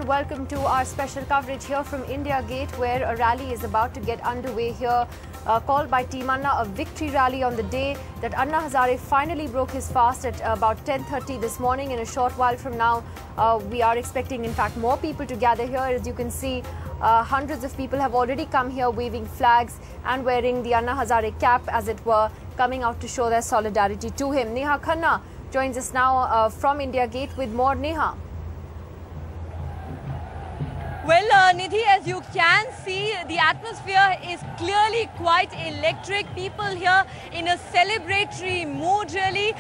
and welcome to our special coverage here from India Gate, where a rally is about to get underway here, called by Team Anna, a victory rally on the day that Anna Hazare finally broke his fast at about 10:30 this morning. In a short while from now, we are expecting, in fact, more people to gather here. As you can see, hundreds of people have already come here waving flags and wearing the Anna Hazare cap, as it were, coming out to show their solidarity to him. Neha Khanna joins us now from India Gate with more. Neha. Well, Nidhi, as you can see, the atmosphere is clearly quite electric. People here in a celebratory mood, really,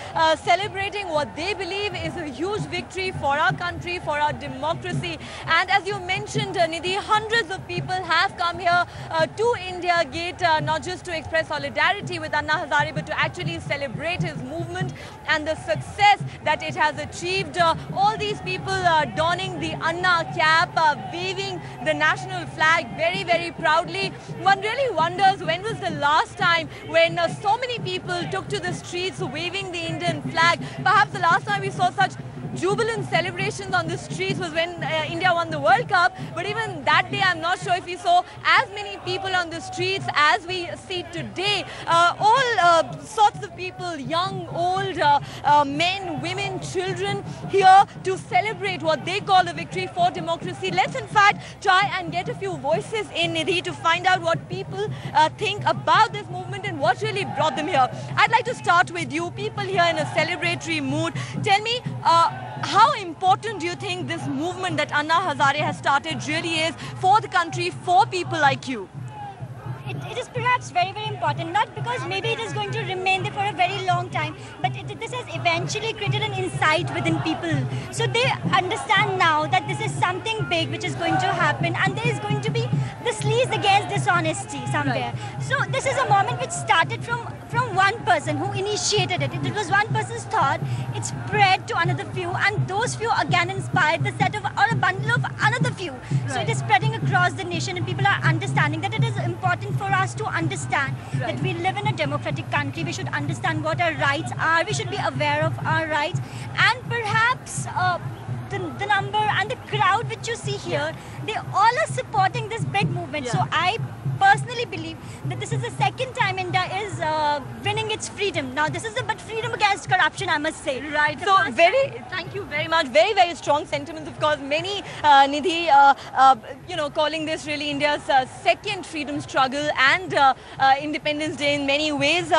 celebrating what they believe is a huge victory for our country, for our democracy. And as you mentioned, Nidhi, hundreds of people have come here to India Gate, not just to express solidarity with Anna Hazare, but to actually celebrate his movement and the success that it has achieved. All these people donning the Anna cap, waving the national flag very, very proudly. One really wonders, when was the last time when so many people took to the streets waving the Indian flag? Perhaps the last time we saw such jubilant celebrations on the streets was when India won the World Cup. But even that day, I'm not sure if we saw as many people on the streets as we see today. All sorts of people, young, old, men, women, children, here to celebrate what they call a victory for democracy. Let's in fact try and get a few voices in, Nidhi, to find out what people think about this movement and what really brought them here. I'd like to start with you, people here in a celebratory mood. Tell me, how important do you think this movement that Anna Hazare has started really is for the country, for people like you? It is perhaps very, very important, not because maybe it is going to remain there for a very long time, but this has eventually created an insight within people. So they understand now that this is something big which is going to happen, and there is going to be the sleaze against dishonesty somewhere. Right. So this is a moment which started from one person who initiated it. It was one person's thought. It spread to another few, and those few again inspired the set of or a bundle of another few. Right. So it is spreading across the nation, and people are understanding that it is important for us to understand that we live in a democratic country. We should understand what our rights are. We should be aware of our rights, and perhaps the number and the crowd which you see here, they all are supporting this big movement. So I personally believe that this is the second time India is winning its freedom. Now this is but freedom against corruption, I must say. Right. So thank you very much. Very, very strong sentiments. Of course, many, Nidhi, calling this really India's second freedom struggle and Independence Day in many ways.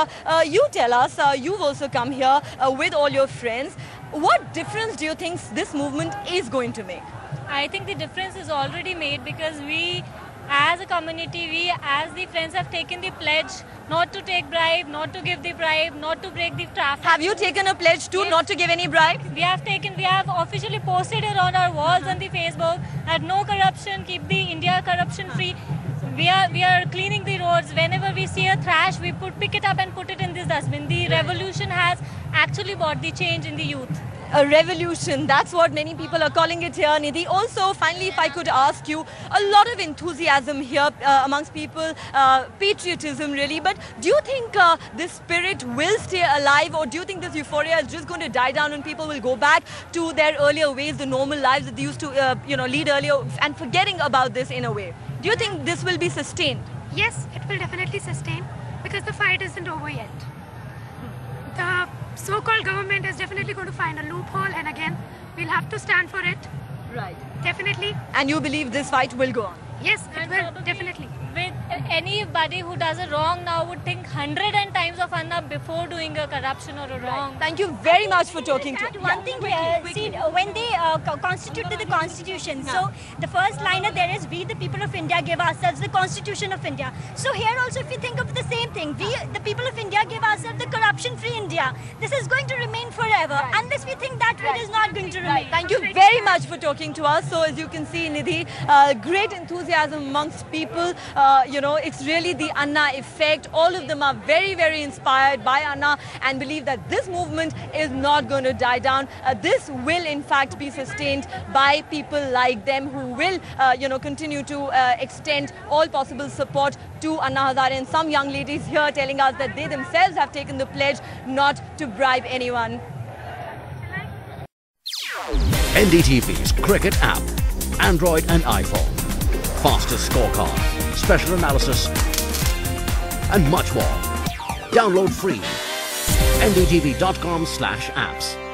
You tell us, you've also come here with all your friends. What difference do you think this movement is going to make? I think the difference is already made, because we, as a community, we as the friends have taken the pledge not to take bribe, not to give the bribe, not to break the traffic. Have you taken a pledge too, not to give any bribe? We have officially posted it on our walls on the Facebook that no corruption, keep the India corruption free. We are cleaning the roads. Whenever we see a trash, we pick it up and put it in this dustbin. The revolution has actually brought the change in the youth. A revolution, that's what many people are calling it here, Nidhi. Also, finally, if I could ask you, a lot of enthusiasm here amongst people, patriotism really, but do you think this spirit will stay alive, or do you think this euphoria is just going to die down and people will go back to their earlier ways, the normal lives that they used to lead earlier, and forgetting about this in a way? Do you think this will be sustained? Yes, it will definitely sustain, because the fight isn't over yet. The so-called government is definitely going to find a loophole, and again, we'll have to stand for it. Right. Definitely. And you believe this fight will go on? Yes, it will, definitely. With anybody who does a wrong now would think 100 times of Anna before doing a corruption or a wrong. Thank you very much for talking to us. One thing here, see, when they constituted the constitution, so the first liner there is, we the people of India give ourselves the constitution of India. So here also, if we think of the same thing, we the people of India give ourselves the corruption-free India. This is going to remain forever, unless we think that way, it is not going to remain. Thank you very much for talking to us. So as you can see, Nidhi, great enthusiasm amongst people. It's really the Anna effect. All of them are very, very inspired by Anna and believe that this movement is not going to die down. This will in fact be sustained by people like them who will, continue to extend all possible support to Anna Hazare. And some young ladies here telling us that they themselves have taken the pledge not to bribe anyone. NDTV's Cricket app. Android and iPhone. Fastest scorecard, special analysis, and much more. Download free. ndtv.com/apps.